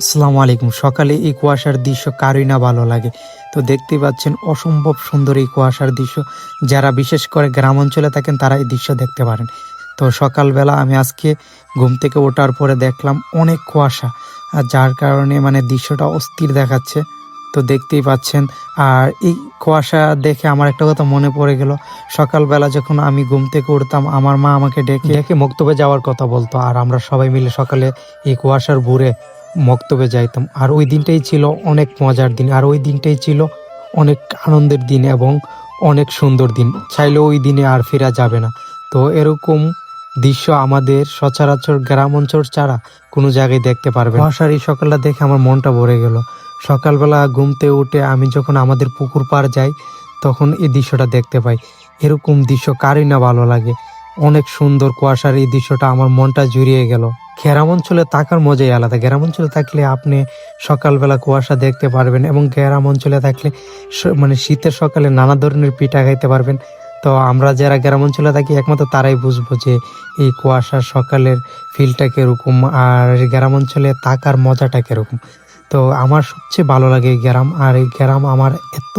আসসালামু আলাইকুম। সকালে এই কুয়াশার দৃশ্য কারই না ভালো লাগে। তো দেখতেই পাচ্ছেন অসম্ভব সুন্দর এই কুয়াশার দৃশ্য। যারা বিশেষ করে গ্রাম অঞ্চলে থাকেন তারা এই দৃশ্য দেখতে পারেন। তো সকালবেলা আমি আজকে ঘুম থেকে ওঠার পরে দেখলাম অনেক কুয়াশা। আর যার কারণে দৃশ্যটা অস্থির দেখাচ্ছে। তো দেখতেই পাচ্ছেন। আর এই কুয়াশা দেখে আমার একটা কথা মনে পড়ে গেল। সকালবেলা যখন আমি ঘুম থেকে উঠতাম আমার মা আমাকে ডেকে ডেকে মক্তবে যাওয়ার কথা বলতো। আর আমরা সবাই মিলে সকালে এই কুয়াশার ভোরে মক্তবে যাইতাম। আর ওই দিনটাই ছিল অনেক মজার দিন। আর ওই দিনটাই ছিল অনেক আনন্দের দিন এবং অনেক সুন্দর দিন। চাইলেও ওই দিনে আর ফেরা যাবে না। তো এরকম দৃশ্য আমাদের সচরাচর গ্রাম অঞ্চল ছাড়া কোনো জায়গায় দেখতে পারবেন। কুয়াশার এই সকালটা দেখে আমার মনটা ভরে গেল। সকালবেলা ঘুমতে উঠে আমি যখন আমাদের পুকুর পাড় যাই তখন এই দৃশ্যটা দেখতে পাই। এরকম দৃশ্য কারই না ভালো লাগে। অনেক সুন্দর কুয়াশার এই দৃশ্যটা আমার মনটা জুড়িয়ে গেল। গ্রাম অঞ্চলে থাকার মজাই আলাদা। গ্রাম অঞ্চলে থাকলে আপনি সকালবেলা কুয়াশা দেখতে পারবেন এবং গ্রাম অঞ্চলে থাকলে শীতের সকালে নানা ধরনের পিঠা খাইতে পারবেন। তো আমরা যারা গ্রাম অঞ্চলে থাকি একমাত্র তারাই বুঝবো যে এই কুয়াশার সকালের ফিলটা কিরকম আর গ্রাম অঞ্চলে থাকার মজাটা কিরকম। তো আমার সবচেয়ে ভালো লাগে এই গ্রাম। আর এই গ্রাম আমার এত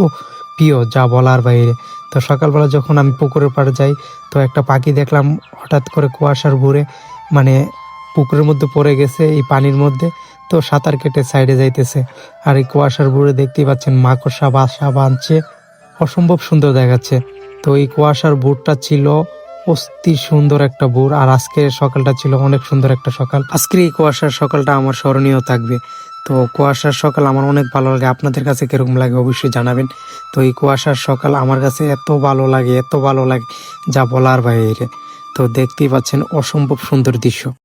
প্রিয় যা বলার বাইরে। তো সকালবেলা যখন আমি পুকুরের পাড়ে যাই তো একটা পাখি দেখলাম হঠাৎ করে কুয়াশার ভোরে মানে পুকুরের মধ্যে পড়ে গেছে এই পানির মধ্যে। তো সাঁতার কেটে সাইডে যাইতেছে। আর এই কুয়াশার ভোরে দেখতেই পাচ্ছেন মাকড়সা বাসা বাঁধছে। অসম্ভব সুন্দর দেখাচ্ছে। তো এই কুয়াশার ভোরটা ছিল অস্থির সুন্দর একটা ভোর। আর আজকের সকালটা ছিল অনেক সুন্দর একটা সকাল। আজকের এই কুয়াশার সকালটা আমার স্মরণীয় থাকবে। তো কুয়াশার সকাল আমার অনেক ভালো লাগে। আপনাদের কাছে কিরকম লাগে অবশ্যই জানাবেন। তো এই কুয়াশার সকাল আমার কাছে এত ভালো লাগে যা বলার বাইরে। তো দেখতেই পাচ্ছেন অসম্ভব সুন্দর দৃশ্য।